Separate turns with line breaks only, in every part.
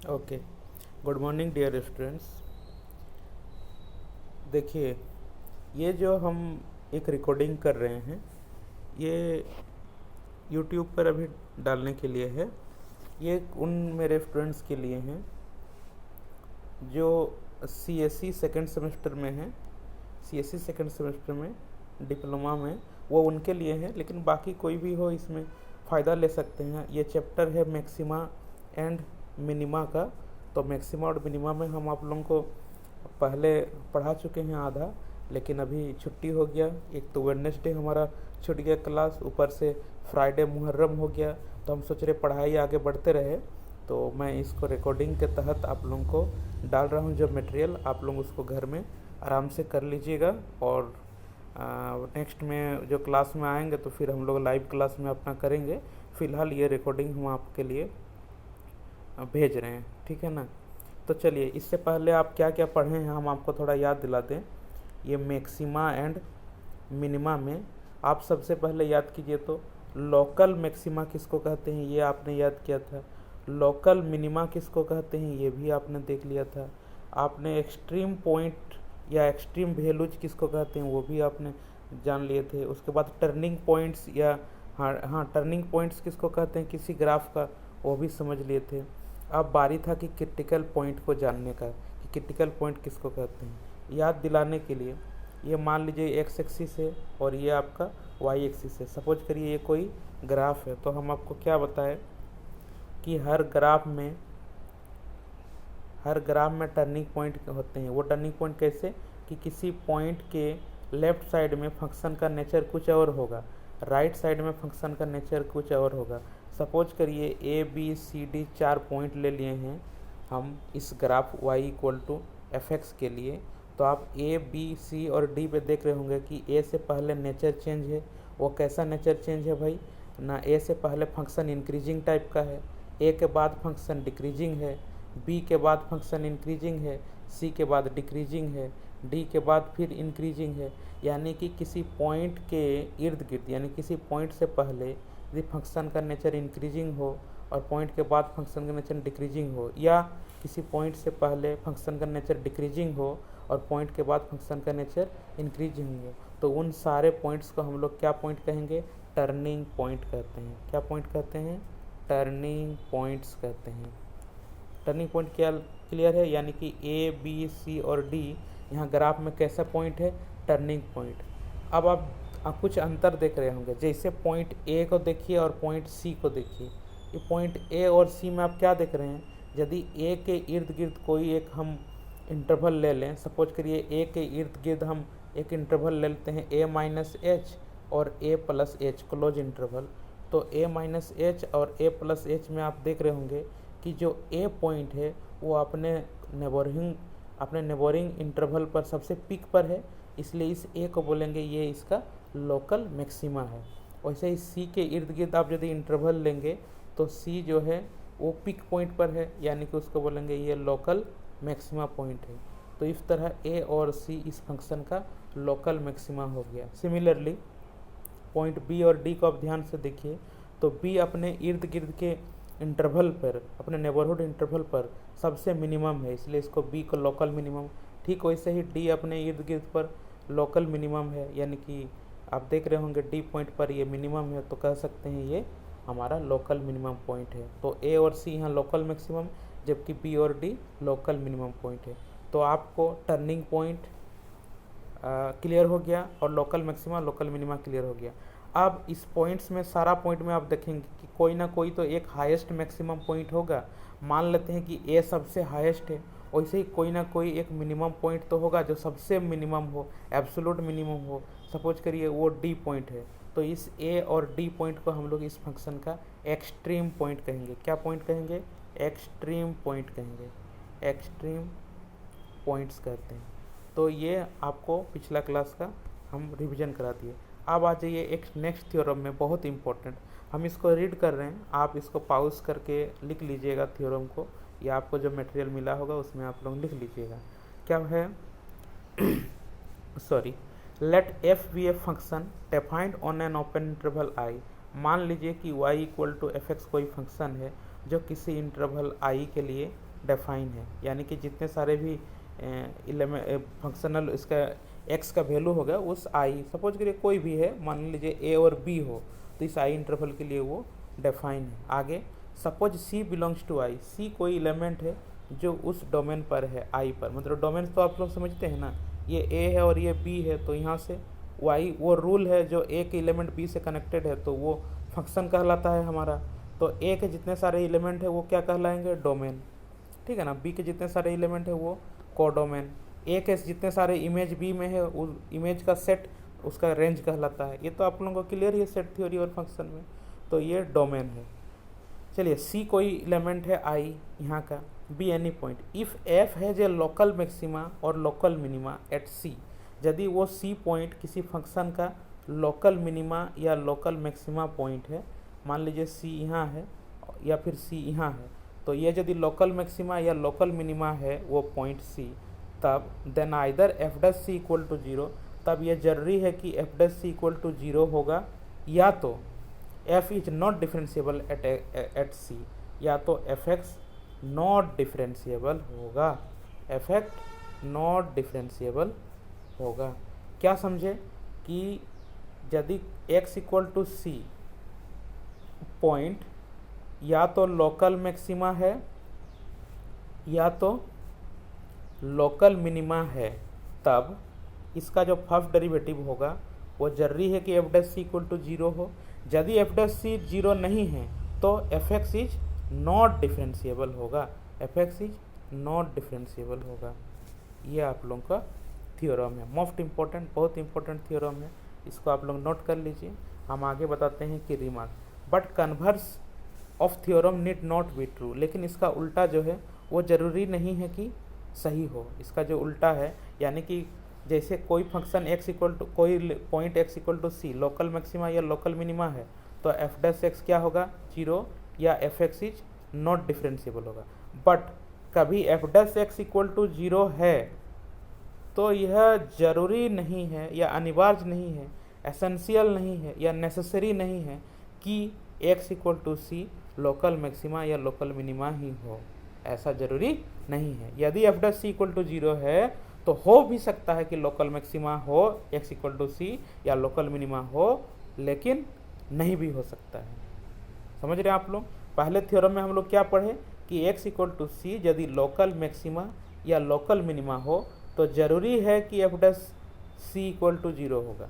Okay. Good morning dear students. देखिए, ये जो हम एक रिकॉर्डिंग कर रहे हैं, ये यूट्यूब पर अभी डालने के लिए है। ये उन मेरे स्टूडेंट्स के लिए हैं जो सीएससी सेकंड सेमेस्टर में हैं, सीएससी सेकंड सेमेस्टर में डिप्लोमा में, वो उनके लिए है। लेकिन बाकी कोई भी हो इसमें फ़ायदा ले सकते हैं। ये चैप्टर है मैक्सिमा एंड मिनिमा का। तो मैक्सिमा और मिनिमा में हम आप लोगों को पहले पढ़ा चुके हैं आधा, लेकिन अभी छुट्टी हो गया। एक तो वेडनेसडे हमारा छूट गया क्लास, ऊपर से फ्राइडे मुहर्रम हो गया। तो हम सोच रहे पढ़ाई आगे बढ़ते रहे, तो मैं इसको रिकॉर्डिंग के तहत आप लोगों को डाल रहा हूँ। जो मटेरियल आप लोग उसको घर में आराम से कर लीजिएगा, और नेक्स्ट में जो क्लास में आएंगे तो फिर हम लोग लाइव क्लास में अपना करेंगे। फ़िलहाल ये रिकॉर्डिंग हम आपके लिए भेज रहे हैं, ठीक है ना। तो चलिए, इससे पहले आप क्या क्या पढ़े हैं हम आपको थोड़ा याद दिला दें। ये मैक्सिमा एंड मिनिमा में आप सबसे पहले याद कीजिए तो लोकल मैक्सिमा किसको कहते हैं, ये आपने याद किया था। लोकल मिनिमा किसको कहते हैं, ये भी आपने देख लिया था। आपने एक्सट्रीम पॉइंट या एक्सट्रीम वैल्यूज किसको कहते हैं, वो भी आपने जान लिए थे। उसके बाद टर्निंग पॉइंट्स या हाँ टर्निंग पॉइंट्स किसको कहते हैं किसी ग्राफ का, वो भी समझ लिए थे। अब बारी था कि क्रिटिकल पॉइंट को जानने का, कि क्रिटिकल पॉइंट किसको कहते हैं। याद दिलाने के लिए, ये मान लीजिए एक्स एक्सिस है और ये आपका वाई एक्सिस है। सपोज करिए ये कोई ग्राफ है, तो हम आपको क्या बताएं कि हर ग्राफ में टर्निंग पॉइंट होते हैं। वो टर्निंग पॉइंट कैसे, कि किसी पॉइंट के लेफ्ट साइड में फंक्शन का नेचर कुछ और होगा, राइट साइड में फंक्शन का नेचर कुछ और होगा। सपोज करिए A B C D 4 point ले लिए हैं हम इस graph y equal to F X के लिए। तो आप ए बी सी और डी पे देख रहे होंगे कि ए से पहले नेचर चेंज है। वो कैसा नेचर चेंज है भाई, ना ए से पहले फंक्शन इंक्रीजिंग टाइप का है, ए के बाद फंक्शन डिक्रीजिंग है, बी के बाद फंक्शन इंक्रीजिंग है, सी के बाद डिक्रीजिंग है, डी के बाद फिर इंक्रीजिंग है। यानी कि किसी पॉइंट के इर्द गिर्द, यानी किसी पॉइंट से पहले यदि फंक्शन का नेचर इंक्रीजिंग हो और पॉइंट के बाद फंक्शन का नेचर डिक्रीजिंग हो, या किसी पॉइंट से पहले फंक्शन का नेचर डिक्रीजिंग हो और पॉइंट के बाद फंक्शन का नेचर इंक्रीजिंग हो, तो उन सारे पॉइंट्स को हम लोग क्या पॉइंट कहेंगे, टर्निंग पॉइंट कहते हैं। क्या पॉइंट कहते हैं, टर्निंग पॉइंट्स कहते हैं। टर्निंग पॉइंट क्या क्लियर है, यानी कि ए बी सी और डी यहाँ ग्राफ में कैसा पॉइंट है, टर्निंग पॉइंट। अब आप कुछ अंतर देख रहे होंगे, जैसे पॉइंट ए को देखिए और पॉइंट सी को देखिए। ये पॉइंट ए और सी में आप क्या देख रहे हैं, यदि ए के इर्द गिर्द कोई एक हम इंटरवल ले लें। सपोज करिए ए के इर्द गिर्द हम एक इंटरवल ले लेते हैं ए माइनस एच और ए प्लस एच, क्लोज इंटरवल। तो ए माइनस एच और ए प्लस एच में आप देख रहे होंगे कि जो ए पॉइंट है वो अपने नेबरिंग इंटरवल पर सबसे पीक पर है, इसलिए इस ए को बोलेंगे ये इसका लोकल मैक्सिमा है। वैसे ही सी के इर्द गिर्द आप यदि इंटरवल लेंगे तो सी जो है वो पिक पॉइंट पर है, यानी कि उसको बोलेंगे ये लोकल मैक्सिमा पॉइंट है। तो इस तरह ए और सी इस फंक्शन का लोकल मैक्सिमा हो गया। सिमिलरली पॉइंट बी और डी को आप ध्यान से देखिए, तो बी अपने इर्द गिर्द के इंटरवल पर, अपने नेबरहुड इंटरवल पर सबसे मिनिमम है, इसलिए इसको बी को लोकल मिनिमम। ठीक वैसे ही डी अपने इर्द गिर्द पर लोकल मिनिमम है, यानी कि आप देख रहे होंगे डी पॉइंट पर ये मिनिमम है, तो कह सकते हैं ये हमारा लोकल मिनिमम पॉइंट है। तो ए और सी यहाँ लोकल मैक्सिमम, जबकि बी और डी लोकल मिनिमम पॉइंट है। तो आपको टर्निंग पॉइंट क्लियर हो गया और local maxima local minima clear हो गया। अब इस पॉइंट्स में सारा पॉइंट में आप देखेंगे कि कोई ना कोई तो एक हाईएस्ट मैक्सिमम पॉइंट होगा। मान लेते हैं कि ए सबसे हाईएस्ट है, वैसे ही कोई ना कोई एक मिनिमम पॉइंट तो होगा जो सबसे मिनिमम हो, एब्सोल्यूट मिनिमम हो। सपोज करिए वो डी पॉइंट है, तो इस ए और डी पॉइंट को हम लोग इस फंक्शन का एक्सट्रीम पॉइंट कहेंगे। क्या पॉइंट कहेंगे, एक्सट्रीम पॉइंट कहेंगे, एक्सट्रीम पॉइंट्स कहते हैं। तो ये आपको पिछला क्लास का हम रिवीजन करा दिए। अब आ जाइए एक नेक्स्ट थ्योरम में, बहुत इंपॉर्टेंट। हम इसको रीड कर रहे हैं, आप इसको पॉज करके लिख लीजिएगा थ्योरम को, या आपको जो मटेरियल मिला होगा उसमें आप लोग लिख लीजिएगा। क्या है sorry, let F be a function defined on an open interval I. मान लीजिए कि y equal to F X कोई फंक्शन है जो किसी इंटरवल आई के लिए डेफाइन है, यानी कि जितने सारे भी फंक्शनल इसका एक्स का वैल्यू होगा उस आई, सपोज करिए कोई भी है, मान लीजिए ए और बी हो, तो इस आई इंटरवल के लिए वो डेफाइन है। आगे सपोज सी बिलोंग्स टू आई, सी कोई एलिमेंट है जो उस डोमेन पर है आई पर, मतलब डोमेन तो आप लोग समझते हैं ना, ये ए है और ये बी है, तो यहाँ से वाई वो रूल है जो ए के एलिमेंट बी से कनेक्टेड है तो वो फंक्शन कहलाता है हमारा। तो ए के जितने सारे एलिमेंट है वो क्या कहलाएंगे, डोमेन, ठीक है ना। बी के जितने सारे एलिमेंट है वो कोडोमेन। ए के जितने सारे इमेज बी में है उस इमेज का सेट उसका रेंज कहलाता है। ये तो आप लोगों को क्लियर ही है सेट थ्योरी और फंक्शन में, तो ये डोमेन है। चलिए सी कोई एलिमेंट है आई यहाँ का, be any point, if F has a local maxima और लोकल मिनिमा एट सी, यदि वो सी पॉइंट किसी फंक्शन का लोकल मिनिमा या लोकल मैक्सिमा पॉइंट है, मान लीजिए सी यहाँ है या फिर सी यहाँ है, तो ये यदि लोकल मैक्सिमा या लोकल मिनिमा है वो पॉइंट सी, तब then either F dash C equal to zero, तब ये जरूरी है कि F dash C equal to zero होगा, या तो F is not differentiable at C, या तो एफ एक्स नॉट डिफरेंशिएबल होगा, एफ एक्स नॉट डिफरेंशिएबल होगा। क्या समझे कि यदि x equal to C point या तो लोकल मैक्सिमा है या तो लोकल मिनिमा है, तब इसका जो फर्स्ट डेरिवेटिव होगा वो जरूरी है कि F dash C equal to zero हो। यदि एफ डैश सी जीरो नहीं है तो F X is not differentiable होगा, F X is not differentiable होगा। ये आप लोगों का थ्योरम है, मोस्ट इम्पोर्टेंट, बहुत इंपॉर्टेंट थ्योरम है, इसको आप लोग नोट कर लीजिए। हम आगे बताते हैं कि remark, but converse of theorem need not be true, लेकिन इसका उल्टा जो है वो ज़रूरी नहीं है कि सही हो। इसका जो उल्टा है, यानी कि जैसे कोई फंक्शन x इक्वल टू कोई point x equal to C local maxima या लोकल मिनिमा है, तो एफ डैश एक्स क्या होगा, जीरो, या F X is not differentiable होगा। बट कभी F dash X equal to zero है तो यह जरूरी नहीं है या अनिवार्य नहीं है, एसेंशियल नहीं है या नेसेसरी नहीं है कि x equal to C local maxima या लोकल मिनिमा ही हो, ऐसा जरूरी नहीं है। यदि F dash C equal to zero है तो हो भी सकता है कि लोकल मैक्सिमा हो x इक्वल टू सी या लोकल मिनिमा हो, लेकिन नहीं भी हो सकता है। समझ रहे हैं आप लोग। पहले थ्योरम में हम लोग क्या पढ़े कि x इक्वल टू सी यदि लोकल मैक्सिमा या लोकल मिनिमा हो तो ज़रूरी है कि F dash C equal to zero होगा,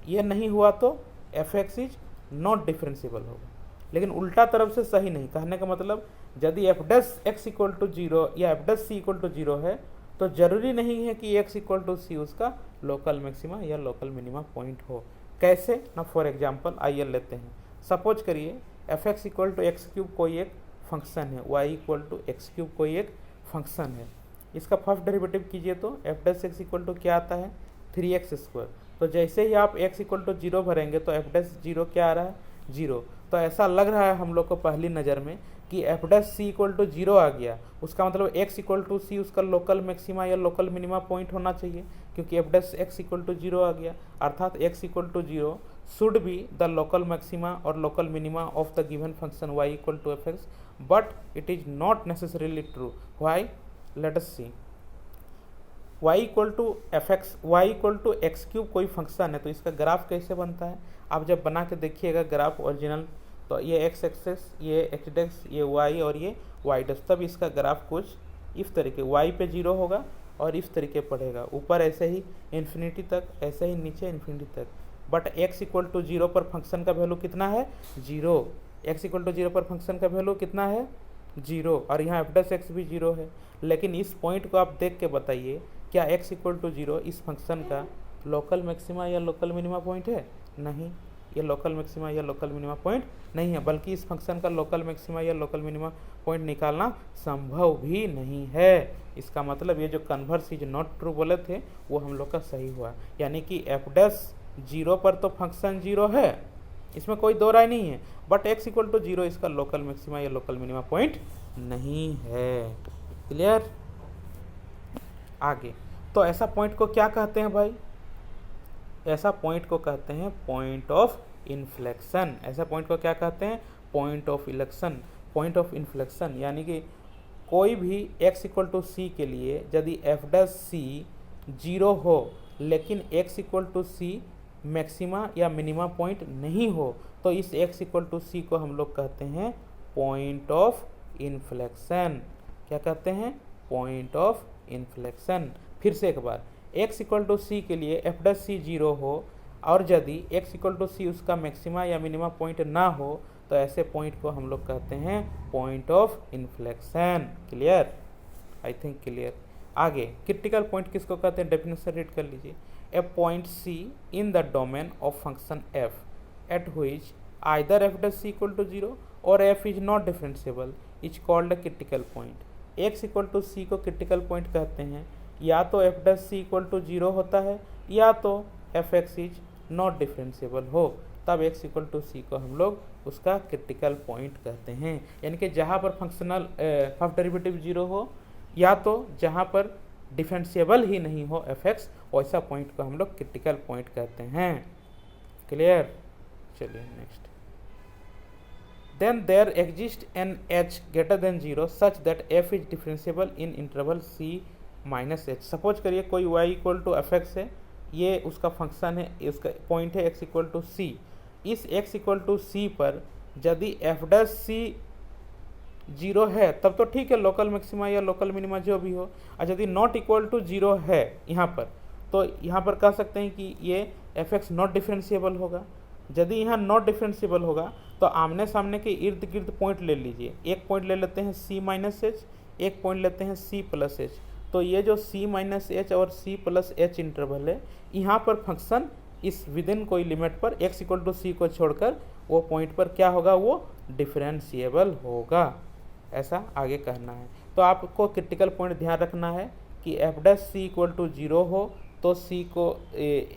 ये नहीं हुआ तो F X is not differentiable होगा। लेकिन उल्टा तरफ से सही नहीं, कहने का मतलब यदि F dash X equal to zero या F dash C equal to zero है तो ज़रूरी नहीं है कि एक्स इक्वल टू सी उसका लोकल मैक्सिमा या लोकल मिनिमा पॉइंट हो। कैसे ना, फॉर एग्जाम्पल आइए लेते हैं, सपोज करिए F X equal to X cube कोई एक फंक्शन है, Y equal to X cube कोई एक फंक्शन है, इसका फर्स्ट डेरिवेटिव कीजिए तो F dash X equal to क्या आता है, 3x²। तो जैसे ही आप x इक्वल टू जीरो भरेंगे तो एफ डैश जीरो क्या आ रहा है, जीरो। तो ऐसा लग रहा है हम लोग को पहली नज़र में कि F dash C equal to zero आ गया, उसका मतलब x इक्वल टू सी उसका लोकल मैक्सिमा या लोकल मिनिमा पॉइंट होना चाहिए, क्योंकि F dash X equal to zero आ गया, अर्थात x equal to zero should be the local maxima और local minima of the given function y equal to F X, but it is not necessarily true. Why, let us see. y equal to F X, Y equal to X cube कोई function है, तो इसका graph कैसे बनता है आप जब बना के देखिएगा ग्राफ ओरिजिनल, तो ये एक्स एक्सेस, ये एक्स डेक्स, ये वाई और ये वाई डेक्स, तब इसका ग्राफ कुछ इस तरीके वाई पे जीरो होगा और इस तरीके पढ़ेगा, ऊपर ऐसे ही इन्फिनिटी तक, ऐसे ही नीचे इन्फिनिटी तक। But x equal to zero पर फंक्शन का वैल्यू कितना है, zero. x equal to zero पर फंक्शन का वैल्यू कितना है, जीरो, और यहाँ एफ डैश एक्स भी जीरो है। लेकिन इस पॉइंट को आप देख के बताइए क्या x इक्वल टू जीरो इस फंक्शन का लोकल मैक्सिमा या लोकल मिनिमा पॉइंट है, नहीं, ये लोकल मैक्सिमा या लोकल मिनिमा पॉइंट नहीं है, बल्कि इस फंक्शन का लोकल मैक्सिमा या लोकल मिनिमा पॉइंट निकालना संभव भी नहीं है। इसका मतलब ये जो कन्वर्स इज नॉट ट्रू बोले थे वो हम लोग का सही हुआ, यानी कि एफ डैश जीरो पर तो फंक्शन जीरो है, इसमें कोई दो राय नहीं है, but x equal to zero इसका लोकल मैक्सिमा या लोकल मिनिमा पॉइंट नहीं है। क्लियर। आगे, तो ऐसा पॉइंट को क्या कहते हैं भाई, ऐसा पॉइंट को कहते हैं पॉइंट ऑफ इन्फ्लेक्शन। ऐसा पॉइंट को क्या कहते हैं, point of election, point of inflection, यानी कि कोई भी x इक्वल टू सी के लिए यदि एफ डैश सी 0 हो लेकिन x equal to C maxima या मिनिमा पॉइंट नहीं हो तो इस x इक्वल टू सी को हम लोग कहते हैं पॉइंट ऑफ इन्फ्लेक्शन। क्या कहते हैं? Point of inflection. फिर से एक बार, x इक्वल टू सी के लिए एफ डैश सी 0 हो और यदि x इक्वल टू सी उसका मैक्सिमा या मिनिमा पॉइंट ना हो तो ऐसे पॉइंट को हम लोग कहते हैं point of inflection. Clear? I think clear. आगे क्रिटिकल पॉइंट किसको कहते हैं? डेफिनेशन रीड कर लीजिए। A point C in the domain of function F at which either F dash C equal to 0 और F is not differentiable is called a critical point. X equal to C को critical point कहते हैं या तो F dash C equal to 0 होता है या तो F X is not differentiable हो, तब x इक्वल टू सी को हम लोग उसका क्रिटिकल पॉइंट कहते हैं। यानी कि जहाँ पर फंक्शनल फर्स्ट डेरिवेटिव 0 हो या तो जहाँ पर डिफरेंशिएबल ही नहीं हो एफ एक्स, वैसा पॉइंट को हम लोग क्रिटिकल पॉइंट कहते हैं। क्लियर? चलिए next. Then there exist an h greater than 0 such that f is differentiable in interval c minus h। Suppose करिए कोई y equal to F X है, ये उसका फंक्शन है, इसका पॉइंट है x इक्वल टू सी। इस x इक्वल टू सी पर यदि एफ डैश सी 0 है तब तो ठीक है, लोकल मैक्सिमा या लोकल मिनिमा जो भी हो। और यदि नॉट इक्वल टू 0 है यहाँ पर, तो यहाँ पर कह सकते हैं कि ये एफ एक्स नॉट डिफरेंशिएबल होगा। यदि यहाँ नॉट डिफरेंशिएबल होगा तो आमने सामने के इर्द गिर्द पॉइंट ले लीजिए। एक पॉइंट ले लेते हैं c माइनस एच, एक पॉइंट लेते हैं c प्लस एच। तो ये जो c माइनस एच और c प्लस एच इंटरवल है, यहाँ पर फंक्शन इस विदिन कोई लिमिट पर x इक्वल टू सी को छोड़कर वो पॉइंट पर क्या होगा? वो डिफरेंशिएबल होगा। ऐसा आगे कहना है। तो आपको क्रिटिकल पॉइंट ध्यान रखना है कि F dash C equal to 0 हो तो सी को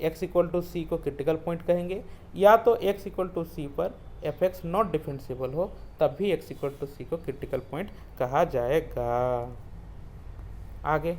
x इक्वल टू सी को क्रिटिकल पॉइंट कहेंगे, या तो x इक्वल टू सी पर एफ एक्स नॉट डिफरेंशिएबल हो तब भी x इक्वल टू सी को क्रिटिकल पॉइंट कहा जाएगा। आगे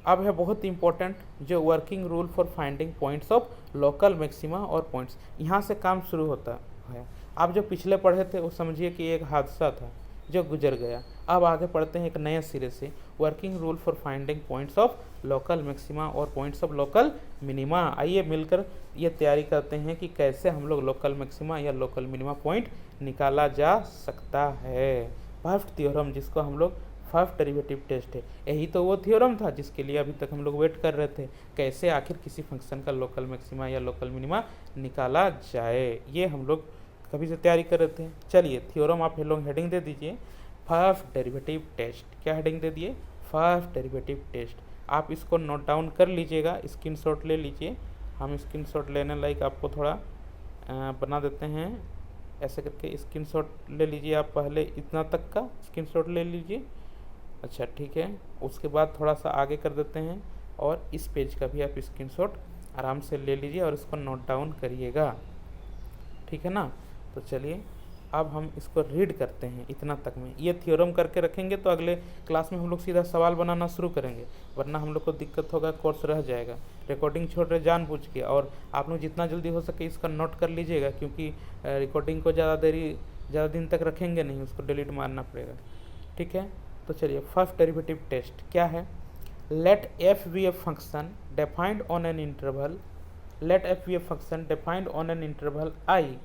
अब है बहुत इंपॉर्टेंट जो working rule for finding points of local maxima और पॉइंट्स। यहाँ से काम शुरू होता है। आप जो पिछले पढ़े थे वो समझिए कि एक हादसा था जो गुजर गया। अब आगे पढ़ते हैं एक नए सिरे से, working rule for finding points of local maxima और पॉइंट्स ऑफ लोकल मिनिमा। आइए मिलकर ये तैयारी करते हैं कि कैसे हम लोग लोकल मैक्सिमा या लोकल मिनिमा पॉइंट निकाला जा सकता है। फर्स्ट थ्योरम, जिसको हम लोग फर्स्ट डेरिवेटिव टेस्ट है, यही तो वो थ्योरम था जिसके लिए अभी तक हम लोग वेट कर रहे थे, कैसे आखिर किसी फंक्शन का लोकल मैक्सिमा या लोकल मिनिमा निकाला जाए। ये हम लोग कभी से तैयारी कर रहे थे। चलिए थ्योरम आप लोग हेडिंग दे दीजिए फर्स्ट डेरिवेटिव टेस्ट। क्या हेडिंग दे दिए? First derivative test. आप इसको नोट डाउन कर लीजिएगा, स्क्रीनशॉट ले लीजिए। हम स्क्रीनशॉट लेने लायक आपको थोड़ा बना देते हैं। ऐसे करके स्क्रीनशॉट ले लीजिए। आप पहले इतना तक का स्क्रीनशॉट ले लीजिए। अच्छा ठीक है, उसके बाद थोड़ा सा आगे कर देते हैं और इस पेज का भी आप स्क्रीनशॉट आराम से ले लीजिए और इसको नोट डाउन करिएगा, ठीक है ना। तो चलिए अब हम इसको रीड करते हैं। इतना तक में ये थ्योरम करके रखेंगे तो अगले क्लास में हम लोग सीधा सवाल बनाना शुरू करेंगे, वरना हम लोग को दिक्कत होगा, कोर्स रह जाएगा। रिकॉर्डिंग छोड़ रहे जानबूझ के, और आप लोग जितना जल्दी हो सके इसका नोट कर लीजिएगा, क्योंकि रिकॉर्डिंग को ज़्यादा दिन तक रखेंगे नहीं, उसको डिलीट मारना पड़ेगा, ठीक है। तो चलिए फर्स्ट डेरिवेटिव टेस्ट क्या है? Let F be a function defined on an interval, let F be a function defined on an interval I.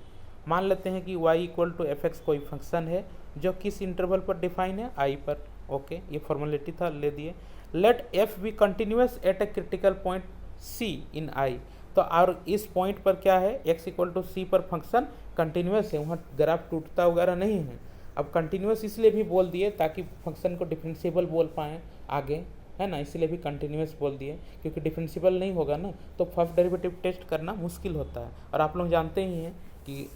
मान लेते हैं कि y equal to F X कोई फंक्शन है जो किस इंटरवल पर डिफाइन है? i पर। ओके, ये फॉर्मेलिटी था, ले दिए। Let f be continuous at a critical point c in i। तो और इस पॉइंट पर क्या है? x इक्वल टू सी पर फंक्शन कंटिन्यूस है, वहाँ ग्राफ टूटता वगैरह नहीं है। अब कंटिन्यूस इसलिए भी बोल दिए ताकि फंक्शन को डिफरेंशिएबल बोल पाएँ आगे, है ना, इसलिए भी कंटिन्यूस बोल दिए, क्योंकि डिफरेंशिएबल नहीं होगा ना तो फर्स्ट डेरिवेटिव टेस्ट करना मुश्किल होता है। और आप लोग जानते ही हैं कि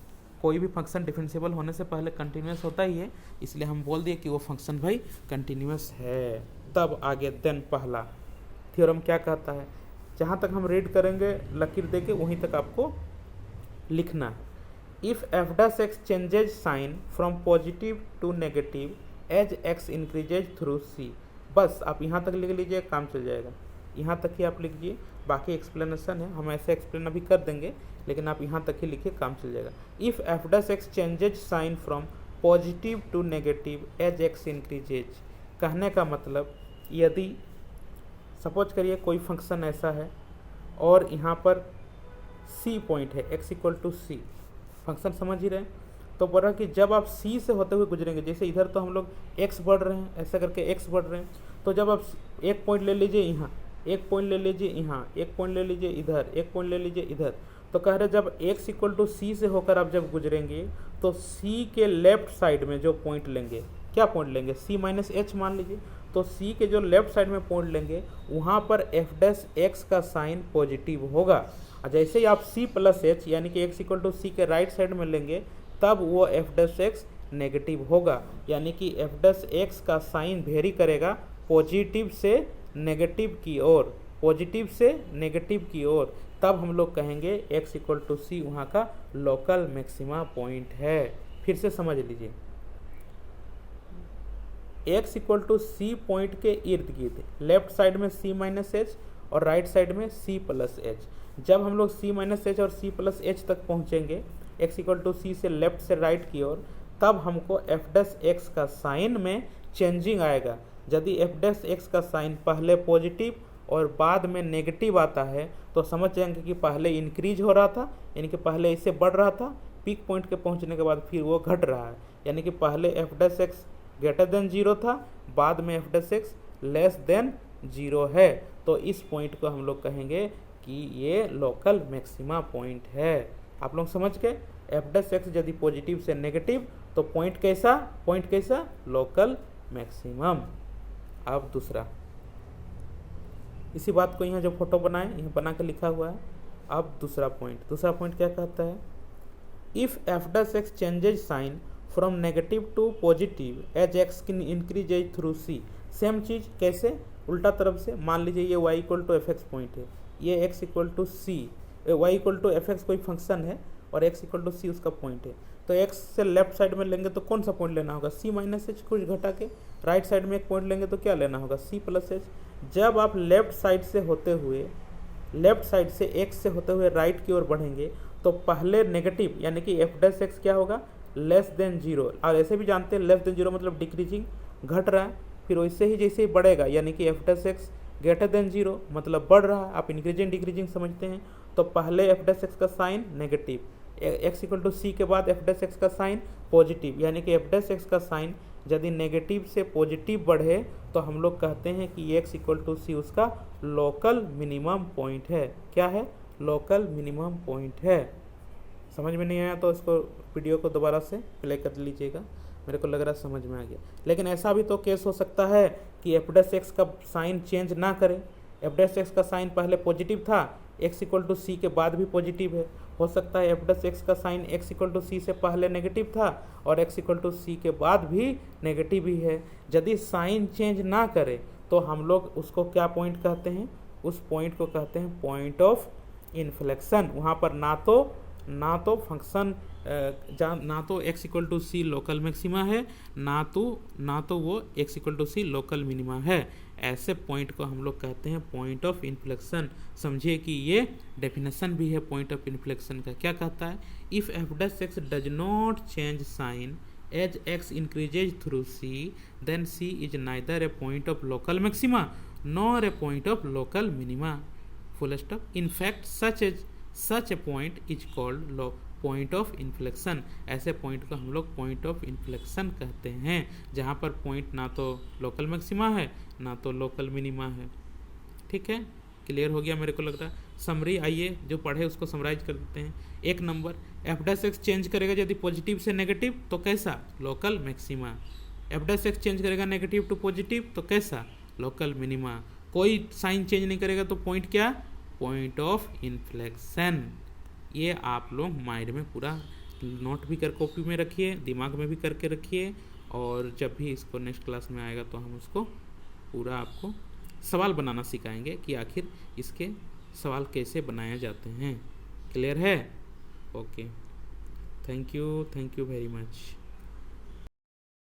कोई भी फंक्शन डिफरेंशिएबल होने से पहले कंटिन्यूस होता ही है, इसलिए हम बोल दिए कि वो फंक्शन भाई कंटिन्यूस है। तब आगे देन पहला थ्योरम क्या कहता है? जहाँ तक हम रीड करेंगे लकीर दे के वहीं तक आपको लिखना है। If F dash X changes sign from positive to negative as X increases through C. बस आप यहाँ तक लिख लीजिए, काम चल जाएगा। यहाँ तक ही आप लिखिए, बाकी एक्सप्लेनेशन है, हम ऐसे एक्सप्लेन अभी कर देंगे, लेकिन आप यहाँ तक ही लिखिए, काम चल जाएगा। If F dash X changes sign from positive to negative as X increases, कहने का मतलब, यदि सपोज करिए कोई फंक्शन ऐसा है और यहाँ पर सी पॉइंट है, x equal to C, function समझ ही रहे हैं, तो बोल रहा कि जब आप सी से होते हुए गुजरेंगे, जैसे इधर तो हम लोग x बढ़ रहे हैं, ऐसा करके x बढ़ रहे हैं, तो जब आप एक पॉइंट ले लीजिए यहाँ, एक पॉइंट ले लीजिए यहाँ, एक पॉइंट ले लीजिए इधर, एक पॉइंट ले लीजिए इधर, तो कह रहे जब x इक्वल टू सी से होकर आप जब गुजरेंगे तो c के लेफ्ट साइड में जो पॉइंट लेंगे, क्या पॉइंट लेंगे, c माइनस एच मान लीजिए, तो c के जो लेफ्ट साइड में पॉइंट लेंगे वहाँ पर f डैश x का साइन पॉजिटिव होगा। और जैसे ही आप c प्लस एच यानी कि x इक्वल टू सी के राइट साइड में लेंगे तब वो f डैश x नेगेटिव होगा, यानी कि f डैश x का साइन वेरी करेगा पॉजिटिव से नेगेटिव की ओर, पॉजिटिव से नेगेटिव की ओर, तब हम लोग कहेंगे x इक्वल टू सी वहाँ का लोकल मैक्सिमा पॉइंट है। फिर से समझ लीजिए, x equal to C point के इर्द गिर्द लेफ्ट साइड में c माइनस एच और राइट साइड में c प्लस एच, जब हम लोग c माइनस एच और c प्लस एच तक पहुँचेंगे x इक्वल टू सी से लेफ्ट से राइट की ओर, तब हमको f डैश x का साइन में चेंजिंग आएगा। यदि f डैश x का साइन पहले पॉजिटिव और बाद में नेगेटिव आता है तो समझ जाएंगे कि पहले इंक्रीज हो रहा था, यानी कि पहले इससे बढ़ रहा था, पीक पॉइंट के पहुंचने के बाद फिर वो घट रहा है, यानी कि पहले f dash x greater than 0 था, बाद में f dash x less than 0 है, तो इस पॉइंट को हम लोग कहेंगे कि ये लोकल मैक्सिमा पॉइंट है। आप लोग समझ गए, f डैश x यदि पॉजिटिव से नेगेटिव तो पॉइंट कैसा, लोकल मैक्सिमम। अब दूसरा, इसी बात को यहाँ जो फोटो बनाए यहाँ बना के लिखा हुआ है। अब दूसरा पॉइंट क्या कहता है, if F dash X changes sign from negative to positive as X increase as through C. Same चीज़ कैसे, उल्टा तरफ से, मान लीजिए ये y equal to F X point है, ये x equal to C, y equal to F X कोई फंक्शन है और x इक्वल टू सी उसका पॉइंट है, तो x से लेफ्ट साइड में लेंगे तो कौन सा पॉइंट लेना होगा, c माइनस एच, कुछ घटा के राइट साइड में एक पॉइंट लेंगे तो क्या लेना होगा, c प्लस एच। जब आप लेफ्ट साइड से x से होते हुए राइट की ओर बढ़ेंगे तो पहले नेगेटिव यानी कि f डैश x क्या होगा, लेस देन 0, और ऐसे भी जानते हैं लेस देन 0 मतलब डिक्रीजिंग, घट रहा है, फिर वैसे ही जैसे ही बढ़ेगा यानी कि f dash x greater than 0 मतलब बढ़ रहा है, आप इंक्रीजिंग डिक्रीजिंग समझते हैं, तो पहले f डैश x का sign negative, x equal to C के बाद f डैश x का साइन पॉजिटिव, यानी कि f डैश x का साइन यदि नेगेटिव से पॉजिटिव बढ़े तो हम लोग कहते हैं कि x इक्वल टू सी उसका लोकल मिनिमम पॉइंट है। क्या है, लोकल मिनिमम पॉइंट है। समझ में नहीं आया तो इसको वीडियो को दोबारा से प्ले कर लीजिएगा, मेरे को लग रहा है समझ में आ गया। लेकिन ऐसा भी तो केस हो सकता है कि f डैश x का साइन चेंज ना करे, f डैश x का साइन पहले पॉजिटिव था, x इक्वल टू सी के बाद भी पॉजिटिव है, हो सकता है f डैश x का साइन x इक्वल टू सी से पहले नेगेटिव था और x इक्वल टू सी के बाद भी नेगेटिव ही है। यदि साइन चेंज ना करे तो हम लोग उसको क्या पॉइंट कहते हैं, उस पॉइंट को कहते हैं पॉइंट ऑफ इन्फ्लेक्शन। वहाँ पर ना तो फंक्शन ना तो x equal to C local maxima है, ना तो वो x equal to C local minima है। ऐसे पॉइंट को हम लोग कहते हैं पॉइंट ऑफ इन्फ्लेक्शन। समझिए कि ये डेफिनेशन भी है पॉइंट ऑफ इन्फ्लेक्शन का। क्या कहता है, if F dash X does not change sign as X increases through C then C is neither a point of local maxima nor a point of local minima, full stop. In fact such a point is called point of inflection. ऐसे पॉइंट को हम लोग point of inflection कहते हैं, जहाँ पर point ना तो लोकल मैक्सिमा है ना तो लोकल मिनिमा है। ठीक है, क्लियर हो गया मेरे को लग रहा है। समरी आइए जो पढ़े उसको समराइज कर देते हैं। एक number, F dash x change करेगा यदि पॉजिटिव से नेगेटिव तो कैसा, local maxima. F dash x change करेगा नेगेटिव टू पॉजिटिव तो कैसा, लोकल मिनिमा। कोई साइन चेंज नहीं करेगा तो पॉइंट क्या, पॉइंट ऑफ इन्फ्लेक्शन। ये आप लोग माइंड में पूरा नोट भी कर कॉपी में रखिए, दिमाग में भी करके रखिए, और जब भी इसको नेक्स्ट क्लास में आएगा तो हम उसको पूरा आपको सवाल बनाना सिखाएंगे कि आखिर इसके सवाल कैसे बनाए जाते हैं। क्लियर है? Okay, thank you very much.